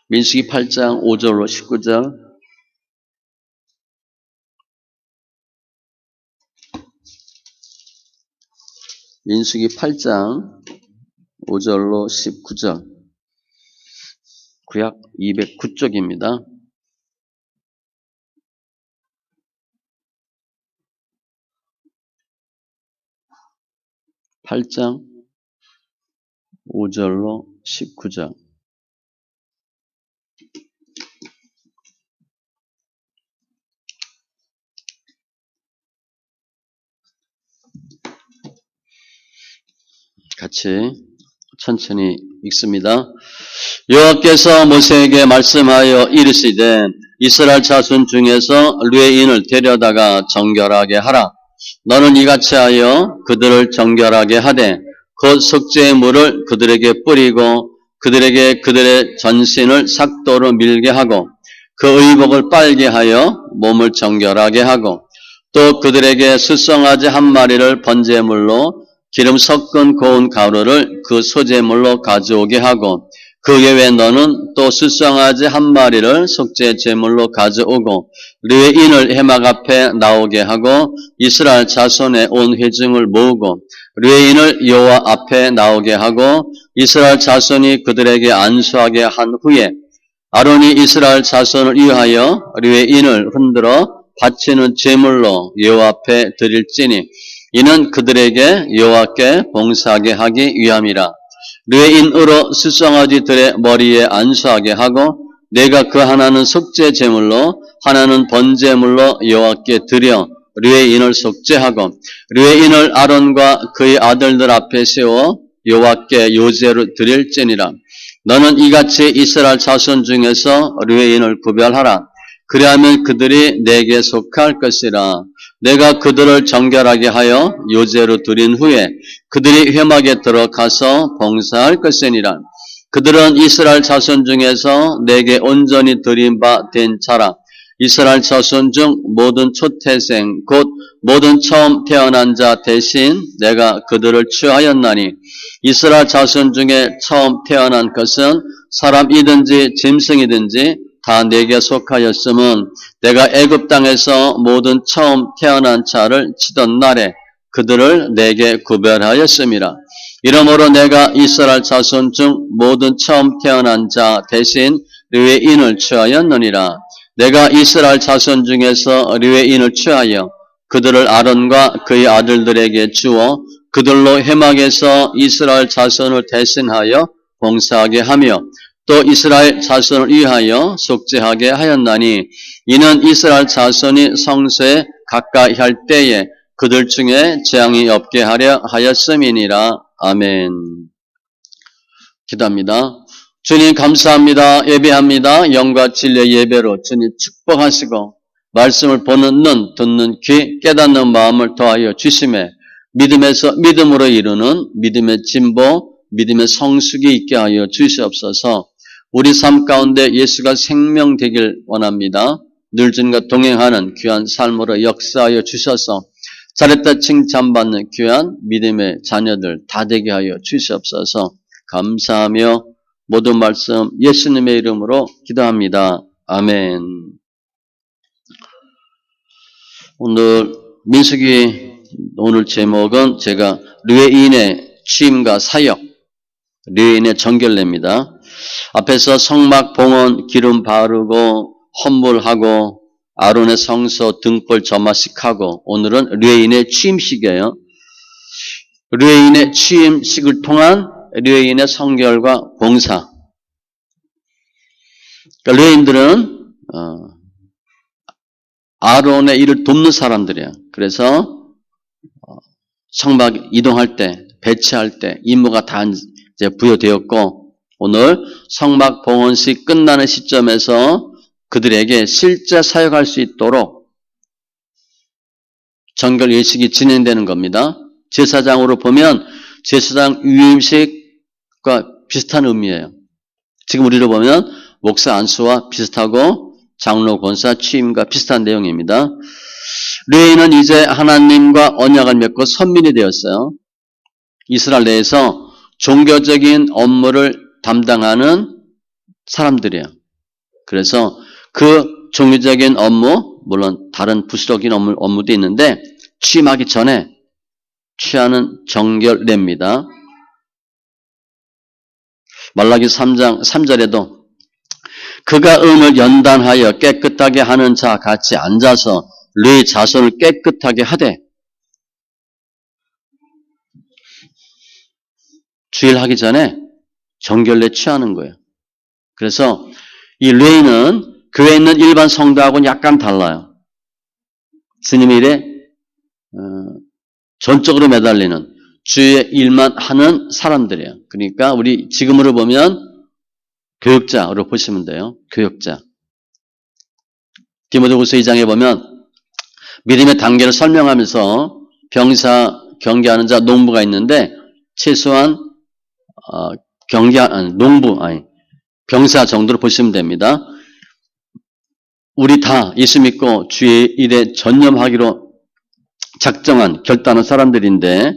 민수기 8장 5절로 19절. 민수기 8장 5절로 19절. 구약 209쪽입니다. 8장 5절로 19절. 같이 천천히 읽습니다. 여호와께서 모세에게 말씀하여 이르시되 이스라엘 자손 중에서 르웨인을 데려다가 정결하게 하라. 너는 이같이 하여 그들을 정결하게 하되 곧 속죄의 물을 그들에게 뿌리고 그들에게 그들의 전신을 삭도로 밀게 하고 그 의복을 빨게 하여 몸을 정결하게 하고 또 그들에게 수송아지 한 마리를 번제물로 기름 섞은 고운 가루를 그 소제물로 가져오게 하고 그 외에 너는 또 수송아지 한 마리를 속죄 제물로 가져오고 르웨인을 회막 앞에 나오게 하고 이스라엘 자손의 온 회중을 모으고 르웨인을 여호와 앞에 나오게 하고 이스라엘 자손이 그들에게 안수하게 한 후에 아론이 이스라엘 자손을 위하여 르웨인을 흔들어 바치는 제물로 여호와 앞에 드릴지니 이는 그들에게 여호와께 봉사하게 하기 위함이라. 르웨인으로 수송아지들의 머리에 안수하게 하고 내가 그 하나는 속죄 제물로 하나는 번제물로 여호와께 드려 르웨인을 속죄하고 르웨인을 아론과 그의 아들들 앞에 세워 여호와께 요제로 드릴지니라. 너는 이같이 이스라엘 자손 중에서 르웨인을 구별하라. 그리하면 그들이 내게 속할 것이라. 내가 그들을 정결하게 하여 요제로 드린 후에 그들이 회막에 들어가서 봉사할 것이니라. 그들은 이스라엘 자손 중에서 내게 온전히 드린 바 된 자라. 이스라엘 자손 중 모든 초태생 곧 모든 처음 태어난 자 대신 내가 그들을 취하였나니 이스라엘 자손 중에 처음 태어난 것은 사람이든지 짐승이든지 다 내게 속하였음은 내가 애굽 땅에서 모든 처음 태어난 자를 치던 날에 그들을 내게 구별하였음이라. 이러므로 내가 이스라엘 자손 중 모든 처음 태어난 자 대신 르웨인을 취하였느니라. 내가 이스라엘 자손 중에서 르웨인을 취하여 그들을 아론과 그의 아들들에게 주어 그들로 회막에서 이스라엘 자손을 대신하여 봉사하게 하며 또 이스라엘 자손을 위하여 속죄하게 하였나니 이는 이스라엘 자손이 성소에 가까이 할 때에 그들 중에 재앙이 없게 하려 하였음이니라. 아멘. 기도합니다. 주님 감사합니다. 예배합니다. 영과 진리의 예배로 주님 축복하시고 말씀을 보는 눈, 듣는 귀, 깨닫는 마음을 더하여 주심에 믿음으로 이루는 믿음의 진보, 믿음의 성숙이 있게 하여 주시옵소서. 우리 삶 가운데 예수가 생명 되길 원합니다. 늘 주님과 동행하는 귀한 삶으로 역사하여 주셔서 잘했다 칭찬받는 귀한 믿음의 자녀들 다 되게 하여 주시옵소서. 감사하며 모든 말씀 예수님의 이름으로 기도합니다. 아멘. 오늘 민수기 오늘 제목은 제가 르웨인의 취임과 사역, 르웨인의 정결례입니다. 앞에서 성막 봉헌 기름 바르고 헌물하고 아론의 성소 등불 점화식하고 오늘은 르웨인의 취임식이에요. 르웨인의 취임식을 통한 르웨인의 성결과 봉사. 그러니까 르웨인들은 아론의 일을 돕는 사람들이에요. 그래서 성막 이동할 때, 배치할 때 임무가 다 이제 부여되었고 오늘 성막 봉헌식 끝나는 시점에서 그들에게 실제 사역할 수 있도록 정결 예식이 진행되는 겁니다. 제사장으로 보면 제사장 위임식과 비슷한 의미예요. 지금 우리로 보면 목사 안수와 비슷하고 장로 권사 취임과 비슷한 내용입니다. 르웨인은 이제 하나님과 언약을 맺고 선민이 되었어요. 이스라엘 내에서 종교적인 업무를 담당하는 사람들이에요. 그래서 그 종교적인 업무, 물론 다른 부수적인 업무도 있는데 취임하기 전에 취하는 정결례입니다. 말라기 3장 3절에도 그가 은을 연단하여 깨끗하게 하는 자 같이 앉아서 네 자손을 깨끗하게 하되 주일 하기 전에 정결례 취하는 거예요. 그래서 이 레위는 교회에 있는 일반 성도하고는 약간 달라요. 스님의 일에 전적으로 매달리는 주의 일만 하는 사람들이에요. 그러니까 우리 지금으로 보면 교역자로 보시면 돼요. 교역자. 디모데후서 2장에 보면 믿음의 단계를 설명하면서 병사, 경계하는 자, 농부가 있는데 최소한 병사 정도로 보시면 됩니다. 우리 다 예수 믿고 주의 일에 전념하기로 작정한 결단한 사람들인데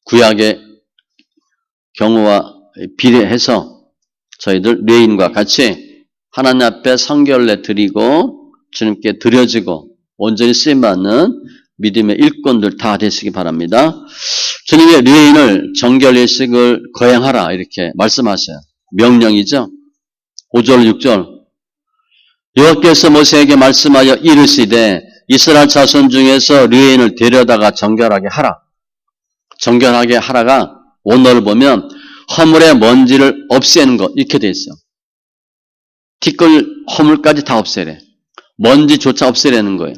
구약의 경우와 비례해서 저희들 레위인과 같이 하나님 앞에 성결례 드리고 주님께 드려지고 온전히 쓰임받는 믿음의 일꾼들 다 되시기 바랍니다. 주님의 레위인을 정결예식을 거행하라 이렇게 말씀하셔요. 명령이죠. 5절 6절 여호와께서 모세에게 말씀하여 이르시되 이스라엘 자손 중에서 레위인을 데려다가 정결하게 하라. 정결하게 하라가 원어를 보면 허물의 먼지를 없애는 것 이렇게 돼 있어. 티끌 허물까지 다 없애래. 먼지조차 없애려는 거예요.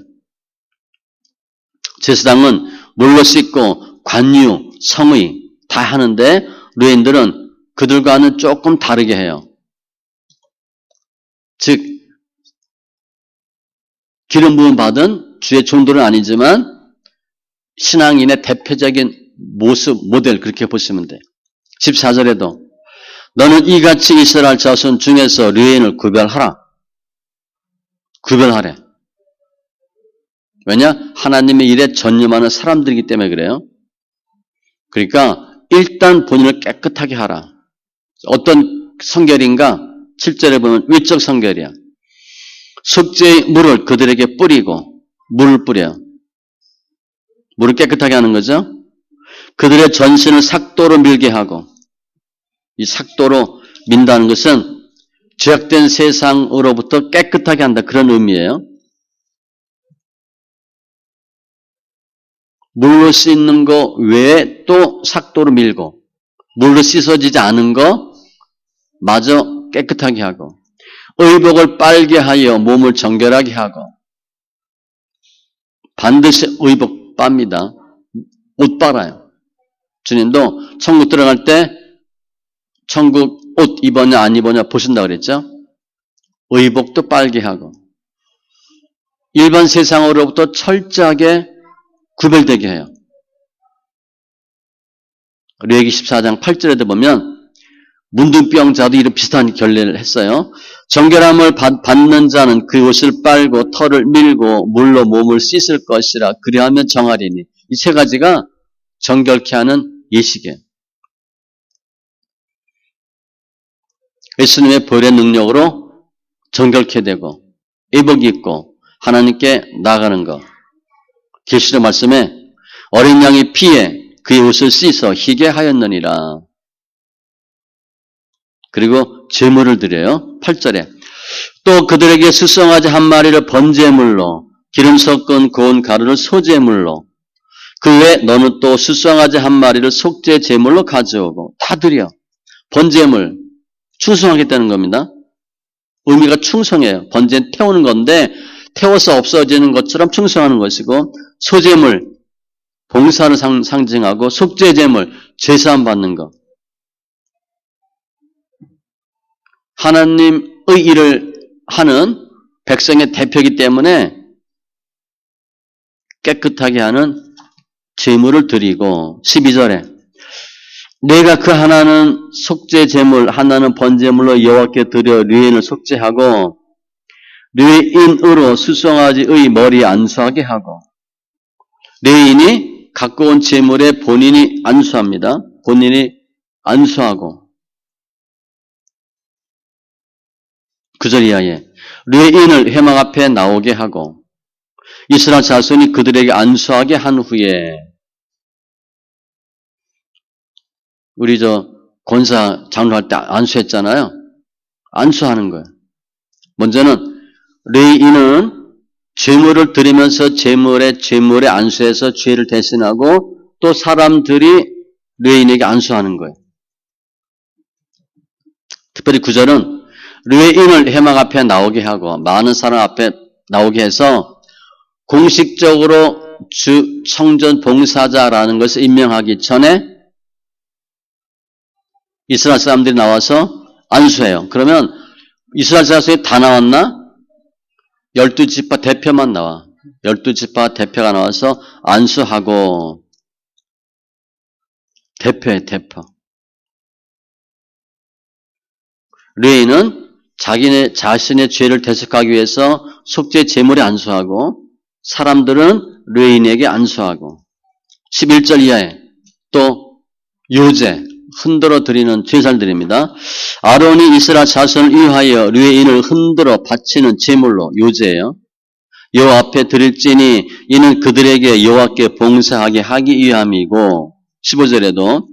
제사장은 물로 씻고 관유, 성의 다 하는데 레위인들은 그들과는 조금 다르게 해요. 즉 기름 부음 받은 주의 종들은 아니지만 신앙인의 대표적인 모습, 모델 그렇게 보시면 돼요. 14절에도 너는 이같이 이스라엘 자손 중에서 레위인을 구별하라. 구별하래. 왜냐? 하나님의 일에 전념하는 사람들이기 때문에 그래요. 그러니까 일단 본인을 깨끗하게 하라. 어떤 성결인가? 7절에 보면 위적 성결이야. 속죄의 물을 그들에게 뿌리고 물을 뿌려요. 물을 깨끗하게 하는 거죠. 그들의 전신을 삭도로 밀게 하고 이 삭도로 민다는 것은 죄악된 세상으로부터 깨끗하게 한다. 그런 의미예요. 물로 씻는 거 외에 또 삭도로 밀고 물로 씻어지지 않은 거 마저 깨끗하게 하고 의복을 빨게 하여 몸을 정결하게 하고 반드시 의복 빱니다. 옷 빨아요. 주님도 천국 들어갈 때 천국 옷 입었냐 안 입었냐 보신다고 그랬죠. 의복도 빨게 하고 일반 세상으로부터 철저하게 구별되게 해요. 레위기 14장 8절에도 보면 문둥병자도 이런 비슷한 결례를 했어요. 정결함을 받는 자는 그 옷을 빨고 털을 밀고 물로 몸을 씻을 것이라 그리하면 정하리니 이 세 가지가 정결케 하는 예식이에요. 예수님의 보혈의 능력으로 정결케 되고 의복 입고 하나님께 나아가는 것. 계시록 말씀에 어린 양의 피에 그의 옷을 씻어 희게 하였느니라. 그리고 제물을 드려요. 8절에 또 그들에게 수송아지 한 마리를 번제물로 기름 섞은 고운 가루를 소제물로 그 외에 너는 또 수송아지 한 마리를 속죄 제물로 가져오고 다 드려. 번제물 충성하겠다는 겁니다. 의미가 충성해요. 번제는 태우는 건데 태워서 없어지는 것처럼 충성하는 것이고 소제물 봉사를 상징하고 속죄제물 제사함 받는 것. 하나님의 일을 하는 백성의 대표이기 때문에 깨끗하게 하는 제물을 드리고 12절에 내가 그 하나는 속죄제물 하나는 번제물로 여호와께 드려 레위인을 속죄하고 레위인으로 수송아지의 머리에 안수하게 하고 레위인이 갖고 온 제물에 본인이 안수합니다. 본인이 안수하고 9절 이하에 레인을 회막 앞에 나오게 하고 이스라엘 자손이 그들에게 안수하게 한 후에 우리 권사 장로할 때 안수했잖아요. 안수하는 거예요. 먼저는 레인은 제물을 드리면서 제물에 안수해서 죄를 대신하고 또 사람들이 레인에게 안수하는 거예요. 특별히 9절은 레인을 회막 앞에 나오게 하고 많은 사람 앞에 나오게 해서 공식적으로 성전 봉사자라는 것을 임명하기 전에 이스라엘 사람들이 나와서 안수해요. 그러면 이스라엘 자손이 다 나왔나? 12지파 대표만 나와. 12지파 대표가 나와서 안수하고 대표예요, 대표. 레위인은 자신의 죄를 대속하기 위해서 속죄 제물에 안수하고 사람들은 레위인에게 안수하고 11절 이하에 또 요제 흔들어 드리는 제사들입니다. 아론이 이스라엘 자손을 위하여 레위인을 흔들어 바치는 제물로 요제예요. 여호와 앞에 드릴지니 이는 그들에게 여호와께 봉사하게 하기 위함이고 15절에도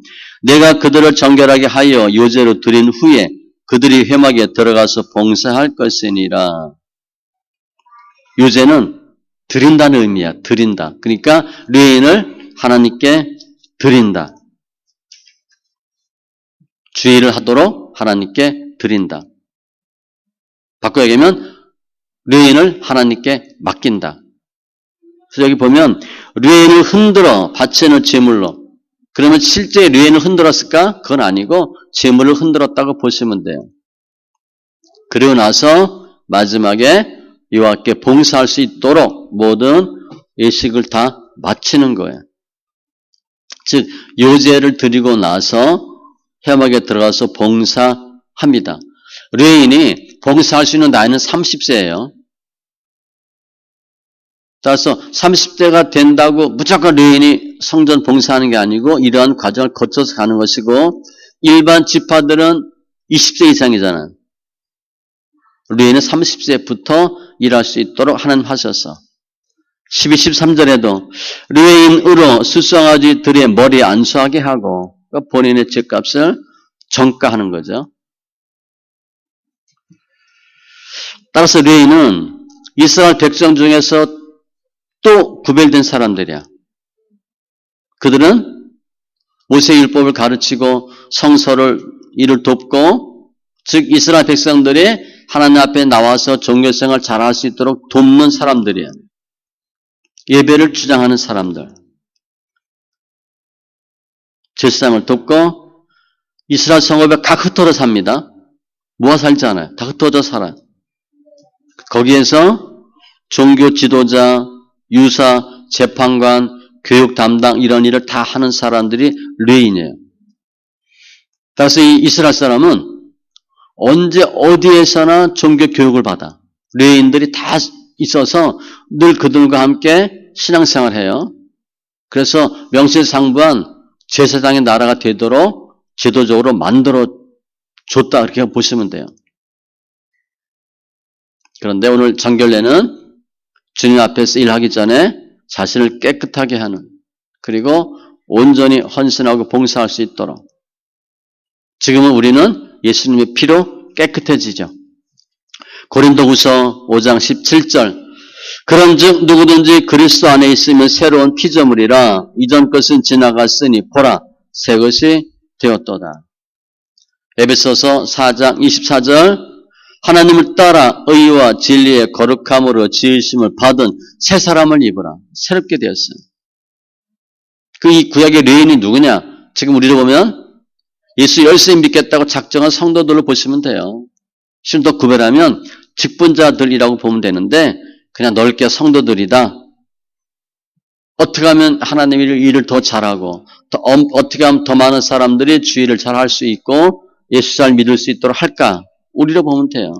내가 그들을 정결하게 하여 요제로 드린 후에 그들이 회막에 들어가서 봉사할 것이니라. 요제는 드린다는 의미야. 드린다. 그러니까 레위인을 하나님께 드린다. 주의를 하도록 하나님께 드린다. 바꿔 얘기하면 레위인을 하나님께 맡긴다. 그래서 여기 보면 레위인을 흔들어 바치는 제물로. 그러면 실제 레위인을 흔들었을까? 그건 아니고 제물을 흔들었다고 보시면 돼요. 그리고 나서 마지막에 여호와께 봉사할 수 있도록 모든 예식을 다 마치는 거예요. 즉 요제를 드리고 나서 회막에 들어가서 봉사합니다. 레위인이 봉사할 수 있는 나이는 30세예요. 따라서 30대가 된다고 무조건 레위인이 성전 봉사하는 게 아니고 이러한 과정을 거쳐서 가는 것이고 일반 지파들은 20세 이상이잖아요. 레위인은 30세부터 일할 수 있도록 하나님 하셔서 12, 13절에도 레위인으로 수송아지들의 머리에 안수하게 하고 본인의 죄값을 정가하는 거죠. 따라서 레위인은 이스라엘 백성 중에서 또 구별된 사람들이야. 그들은 모세율법을 가르치고 성서를 이를 돕고 즉 이스라엘 백성들이 하나님 앞에 나와서 종교생활 잘할 수 있도록 돕는 사람들이야. 예배를 주장하는 사람들. 제사장을 돕고 이스라엘 성읍에 각 흩어져 삽니다. 모아 살지 않아요. 다 흩어져 살아요. 거기에서 종교 지도자, 유사, 재판관, 교육 담당 이런 일을 다 하는 사람들이 레위인이에요. 따라서 이 이스라엘 사람은 언제 어디에서나 종교 교육을 받아. 레위인들이 다 있어서 늘 그들과 함께 신앙생활을 해요. 그래서 명실상부한 제사장의 나라가 되도록 제도적으로 만들어 줬다 그렇게 보시면 돼요. 그런데 오늘 정결례는 주님 앞에서 일하기 전에 자신을 깨끗하게 하는 그리고 온전히 헌신하고 봉사할 수 있도록 지금은 우리는 예수님의 피로 깨끗해지죠. 고린도후서 5장 17절 그런즉 누구든지 그리스도 안에 있으면 새로운 피조물이라 이전 것은 지나갔으니 보라 새 것이 되었도다. 에베소서 4장 24절 하나님을 따라 의와 진리의 거룩함으로 지으심을 받은 새 사람을 입으라. 새롭게 되었어요. 이 구약의 레위인이 누구냐? 지금 우리를 보면 예수 열심히 믿겠다고 작정한 성도들로 보시면 돼요. 좀 더 구별하면 직분자들이라고 보면 되는데 그냥 넓게 성도들이다. 어떻게 하면 하나님의 일을 더 잘하고 어떻게 하면 더 많은 사람들이 주의를 잘 할 수 있고 예수 잘 믿을 수 있도록 할까? 우리로 보면 돼요.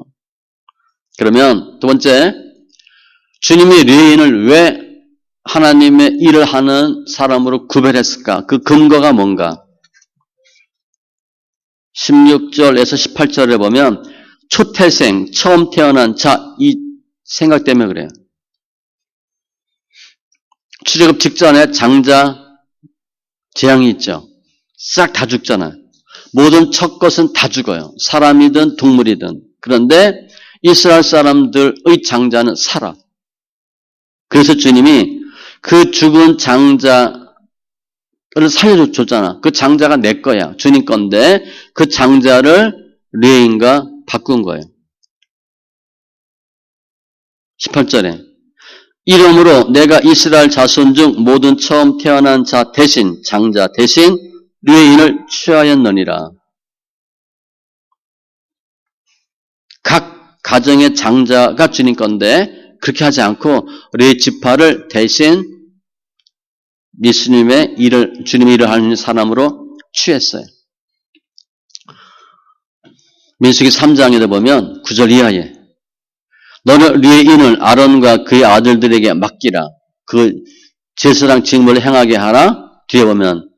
그러면 두 번째, 주님이 레위인을 왜 하나님의 일을 하는 사람으로 구별했을까? 그 근거가 뭔가? 16절에서 18절에 보면 초태생, 처음 태어난 자, 이 생각 때문에 그래요. 출애굽 직전에 장자 재앙이 있죠. 싹 다 죽잖아요. 모든 첫 것은 다 죽어요. 사람이든 동물이든. 그런데 이스라엘 사람들의 장자는 살아. 그래서 주님이 그 죽은 장자를 살려줬잖아. 그 장자가 내 거야. 주님 건데 그 장자를 레인과 바꾼 거예요. 18절에 이러므로 내가 이스라엘 자손 중 모든 처음 태어난 자 대신 장자 대신 레인을 취하였느니라. 각 가정의 장자가 주님 건데 그렇게 하지 않고 레위 지파를 대신 예수님의 일을 주님의 일을 하는 사람으로 취했어요. 민수기 3장에도 보면 9절 이하에 너는 레위인을 아론과 그의 아들들에게 맡기라. 그 제사장 직무를 행하게 하라. 뒤에 보면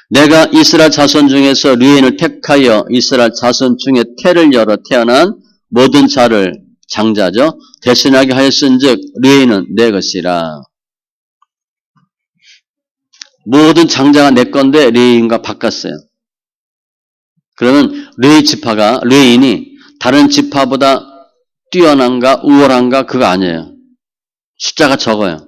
내가 이스라엘 자손 중에서 레위인을 택하여 이스라엘 자손 중에 태를 열어 태어난 모든 자를 장자죠. 대신하게 하였은즉 레위인은 내 것이라. 모든 장자가 내 건데 레위인과 바꿨어요. 그러면 레위 지파가 레위인이 다른 지파보다 뛰어난가 우월한가 그거 아니에요. 숫자가 적어요.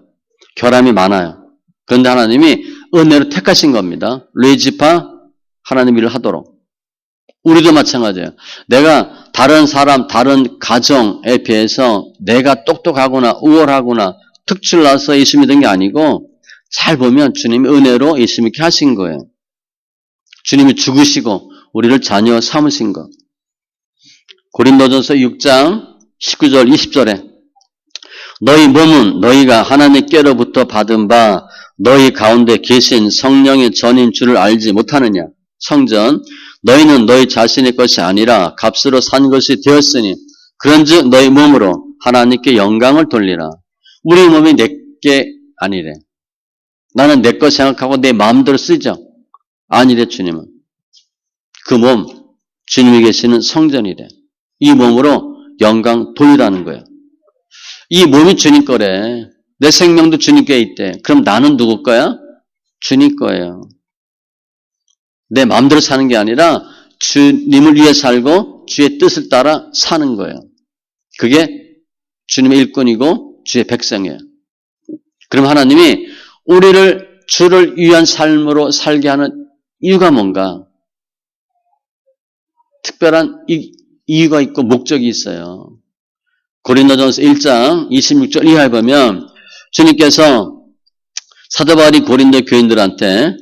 결함이 많아요. 그런데 하나님이 은혜로 택하신 겁니다. 레위 지파 하나님 일을 하도록. 우리도 마찬가지예요. 내가 다른 사람, 다른 가정에 비해서 내가 똑똑하거나 우월하거나 특출나서 예수 믿은 게 아니고 잘 보면 주님이 은혜로 예수 믿게 하신 거예요. 주님이 죽으시고 우리를 자녀 삼으신 것. 고린도전서 6장 19절 20절에 너희 몸은 너희가 하나님께로부터 받은 바 너희 가운데 계신 성령의 전인 줄을 알지 못하느냐. 성전 너희는 너희 자신의 것이 아니라 값으로 산 것이 되었으니 그런즉 너희 몸으로 하나님께 영광을 돌리라. 우리 몸이 내게 아니래. 나는 내 것 생각하고 내 마음대로 쓰죠. 아니래 주님은. 그 몸 주님이 계시는 성전이래. 이 몸으로 영광 돌리라는 거예요. 이 몸이 주님 거래. 내 생명도 주님께 있대. 그럼 나는 누구 거야? 주님 거예요. 내 마음대로 사는 게 아니라 주님을 위해 살고 주의 뜻을 따라 사는 거예요. 그게 주님의 일꾼이고 주의 백성이에요. 그럼 하나님이 우리를 주를 위한 삶으로 살게 하는 이유가 뭔가? 특별한 이유가 있고 목적이 있어요. 고린도전서 1장 26절 이하에 보면 주님께서 사도 바울이 고린도 교인들한테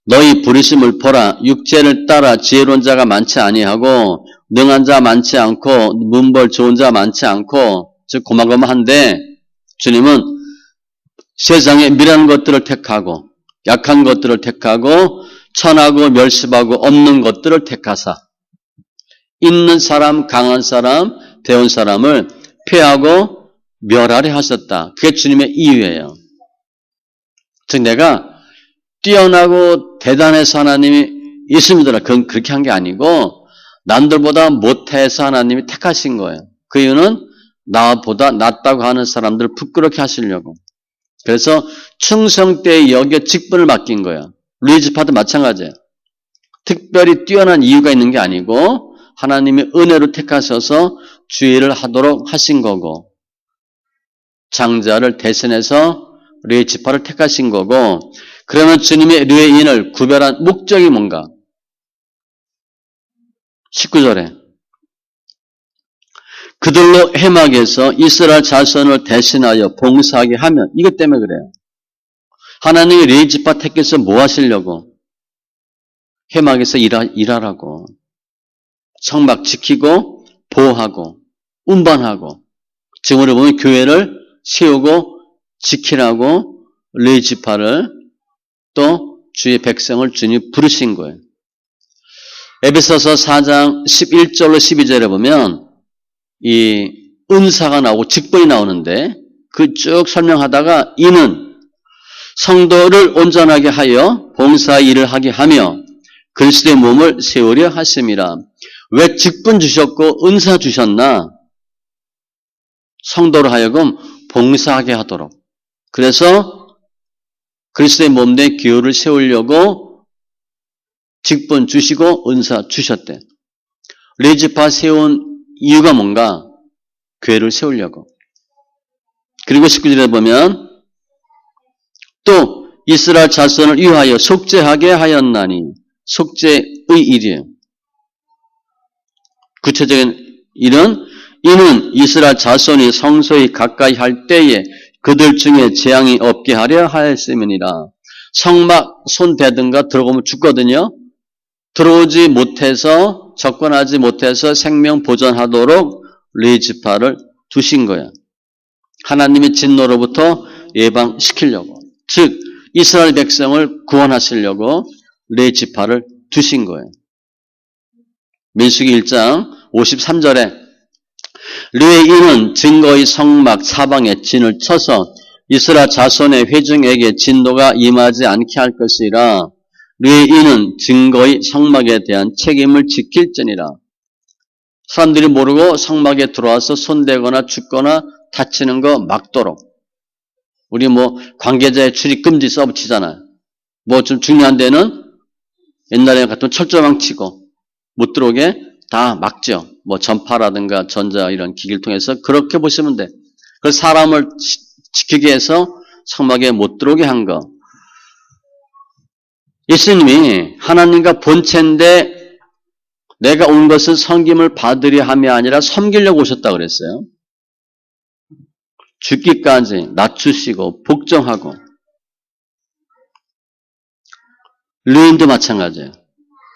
너희 부르심을 보라. 육체를 따라 지혜로운 자가 많지 아니하고 능한 자 많지 않고 문벌 좋은 자 많지 않고 즉 고마고마한데 주님은 세상에 미련한 것들을 택하고 약한 것들을 택하고 천하고 멸시하고 없는 것들을 택하사 있는 사람, 강한 사람, 배운 사람을 폐하고 멸하려 하셨다. 그게 주님의 이유예요. 즉 내가 뛰어나고 대단해서 하나님이 예수 믿으라. 그건 그렇게 한 게 아니고 남들보다 못해서 하나님이 택하신 거예요. 그 이유는 나보다 낫다고 하는 사람들을 부끄럽게 하시려고. 그래서 충성되이 여겨 직분을 맡긴 거예요. 레위 지파도 마찬가지예요. 특별히 뛰어난 이유가 있는 게 아니고 하나님이 은혜로 택하셔서 주의를 하도록 하신 거고 장자를 대신해서 레위 지파를 택하신 거고 그러면 주님의 레위인을 구별한 목적이 뭔가? 19절에 그들로 해막에서 이스라엘 자손을 대신하여 봉사하게 하면 이것 때문에 그래요. 하나님이 레위 지파 택해서 뭐 하시려고? 해막에서 일하라고. 성막 지키고 보호하고 운반하고 지금으로 보면 교회를 세우고 지키라고 레위 지파를 또 주의 백성을 주님 부르신 거예요. 에베소서 4장 11절로 12절에 보면 이 은사가 나오고 직분이 나오는데 그 쭉 설명하다가 이는 성도를 온전하게 하여 봉사 일을 하게 하며 그리스도의 몸을 세우려 하심이라. 왜 직분 주셨고 은사 주셨나? 성도로 하여금 봉사하게 하도록. 그래서 그리스도의 몸된 교회를 세우려고 직분 주시고 은사 주셨대. 레지파 세운 이유가 뭔가? 교회를 세우려고. 그리고 19절에 보면 또 이스라엘 자손을 위하여 속죄하게 하였나니 속죄의 일이에요. 구체적인 일은 이는 이스라엘 자손이 성소에 가까이 할 때에 그들 중에 재앙이 없게 하려 하였음이니라. 성막 손 대든가 들어오면 죽거든요. 들어오지 못해서 접근하지 못해서 생명 보존하도록 레지파를 두신 거야. 하나님의 진노로부터 예방시키려고. 즉 이스라엘 백성을 구원하시려고 레지파를 두신 거예요. 민수기 1장 53절에 레위인은 증거의 성막 사방에 진을 쳐서 이스라엘 자손의 회중에게 진노가 임하지 않게 할 것이라. 레위인은 증거의 성막에 대한 책임을 지킬지니라. 사람들이 모르고 성막에 들어와서 손대거나 죽거나 다치는 거 막도록. 우리 관계자의 출입 금지 써붙이잖아요. 좀 중요한 데는 옛날에 같은 철조망 치고 못 들어오게 다 막죠. 전파라든가 전자 이런 기기를 통해서 그렇게 보시면 돼. 그 사람을 지키기 위해서 성막에 못 들어오게 한 거. 예수님이 하나님과 본체인데 내가 온 것은 섬김을 받으려 함이 아니라 섬기려고 오셨다고 그랬어요. 죽기까지 낮추시고 복종하고. 레위인도 마찬가지예요.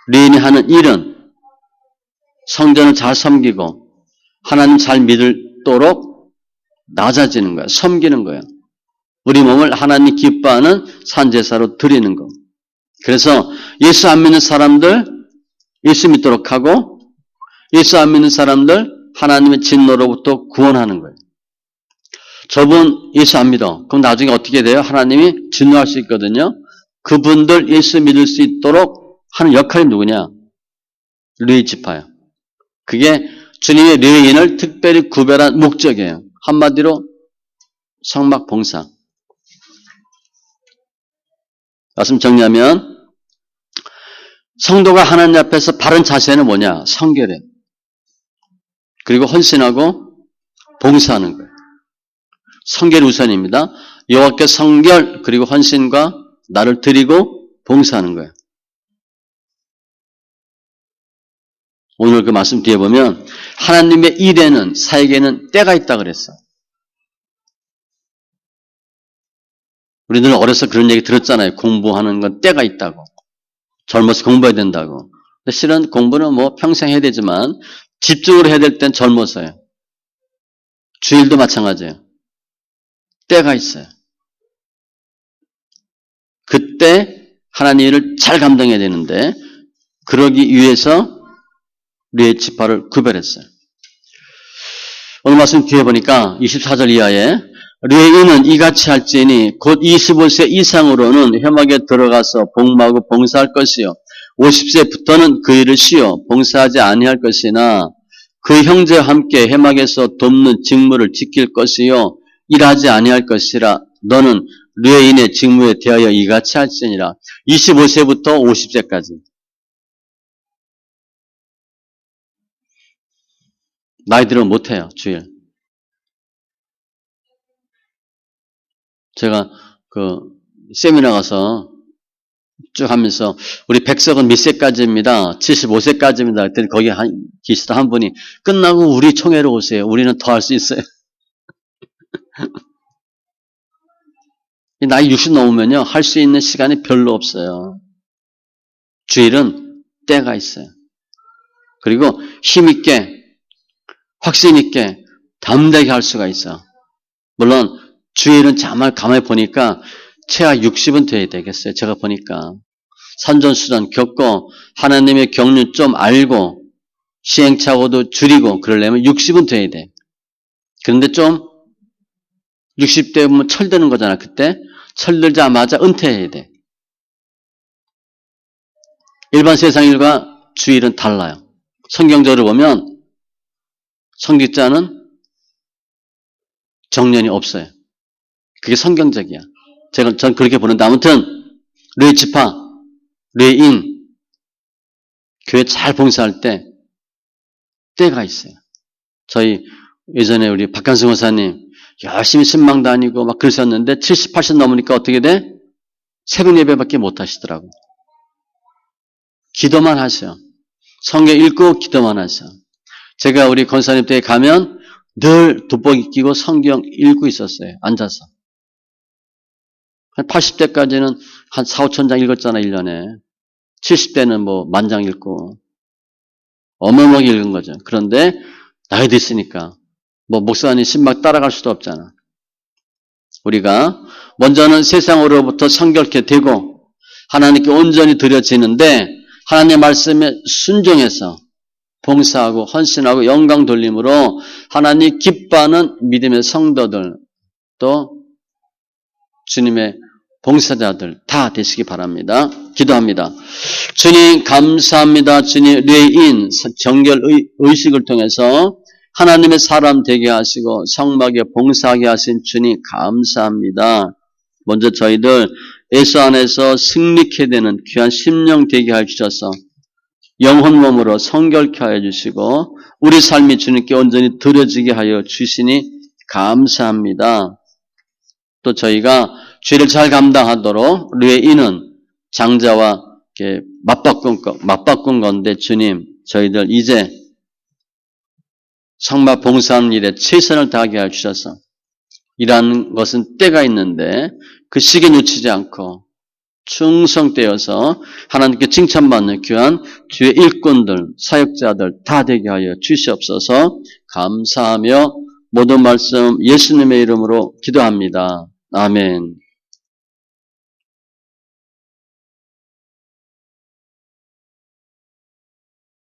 레위인이 하는 일은 성전을 잘 섬기고 하나님 잘 믿도록 낮아지는 거예요. 섬기는 거예요. 우리 몸을 하나님 기뻐하는 산제사로 드리는 거. 그래서 예수 안 믿는 사람들 예수 믿도록 하고 예수 안 믿는 사람들 하나님의 진노로부터 구원하는 거예요. 저분 예수 안 믿어. 그럼 나중에 어떻게 돼요? 하나님이 진노할 수 있거든요. 그분들 예수 믿을 수 있도록 하는 역할이 누구냐? 레위지파예요. 그게 주님의 레위인을 특별히 구별한 목적이에요. 한마디로 성막 봉사. 말씀 정리하면 성도가 하나님 앞에서 바른 자세는 뭐냐? 성결해. 그리고 헌신하고 봉사하는 거예요. 성결 우선입니다. 여호와께 성결 그리고 헌신과 나를 드리고 봉사하는 거예요. 오늘 그 말씀 뒤에 보면 하나님의 일에는 사역에는 때가 있다 그랬어. 우리들 어려서 그런 얘기 들었잖아요. 공부하는 건 때가 있다고. 젊어서 공부해야 된다고. 근데 실은 공부는 평생 해야 되지만 집중으로 해야 될 땐 젊어서요. 주일도 마찬가지예요. 때가 있어요. 그때 하나님 일을 잘 감당해야 되는데 그러기 위해서 레위지파를 구별했어요. 오늘 말씀 뒤에 보니까 24절 이하에 레위인은 이같이 할지니 곧 25세 이상으로는 회막에 들어가서 복무하고 봉사할 것이요 50세부터는 그 일을 쉬어 봉사하지 아니할 것이나 그 형제와 함께 회막에서 돕는 직무를 지킬 것이요 일하지 아니할 것이라. 너는 레위인의 직무에 대하여 이같이 할지니라. 25세부터 50세까지. 나이 들으면 못해요. 주일. 제가 세미나 가서 쭉 하면서 우리 백석은 몇 세까지입니다. 75세까지입니다. 그랬더니 거기 계시던 한 분이 끝나고 우리 총회로 오세요. 우리는 더 할 수 있어요. 나이 60 넘으면요. 할 수 있는 시간이 별로 없어요. 주일은 때가 있어요. 그리고 힘있게 확신있게 담대하게 할 수가 있어. 물론 주일은 정말 가만히 보니까 최하 60은 돼야 되겠어요. 제가 보니까 산전수전 겪고 하나님의 경륜 좀 알고 시행착오도 줄이고 그러려면 60은 돼야 돼. 그런데 좀 60대 보면 철드는 거잖아. 그때 철들자마자 은퇴해야 돼. 일반 세상 일과 주일은 달라요. 성경적으로 보면 성직자는 정년이 없어요. 그게 성경적이야. 전 그렇게 보는데 아무튼 뇌 지파, 뇌인 교회 잘 봉사할 때 때가 있어요. 저희 예전에 우리 박한승 목사님 열심히 신방 다니고 막 그러셨는데 70, 80 넘으니까 어떻게 돼? 새벽 예배밖에 못 하시더라고. 기도만 하셔. 성경 읽고 기도만 하셔. 제가 우리 권사님 댁에 가면 늘 돋보기 끼고 성경 읽고 있었어요. 앉아서. 한 80대까지는 한 4, 5천 장 읽었잖아, 1년에. 70대는 뭐 만장 읽고. 어마어마하게 읽은 거죠. 그런데 나이 됐으니까 뭐 목사님 신방 따라갈 수도 없잖아. 우리가 먼저는 세상으로부터 성결케 되고 하나님께 온전히 드려지는데 하나님의 말씀에 순종해서 봉사하고 헌신하고 영광 돌림으로 하나님 기뻐하는 믿음의 성도들 또 주님의 봉사자들 다 되시기 바랍니다. 기도합니다. 주님 감사합니다. 주님 뇌인 정결 의식을 통해서 하나님의 사람 되게 하시고 성막에 봉사하게 하신 주님 감사합니다. 먼저 저희들 예수 안에서 승리케 되는 귀한 심령 되게 해 주셔서 영혼 몸으로 성결케 하여 주시고 우리 삶이 주님께 온전히 드려지게 하여 주시니 감사합니다. 또 저희가 죄를 잘 감당하도록 뇌인은 장자와 맞바꾼 건데 주님 저희들 이제 성막 봉사하는 일에 최선을 다하게 해 주셔서 일하는 것은 때가 있는데 그 시기에 놓치지 않고 충성되어서 하나님께 칭찬받는 귀한 주의 일꾼들, 사역자들 다 되게 하여 주시옵소서. 감사하며 모든 말씀 예수님의 이름으로 기도합니다. 아멘.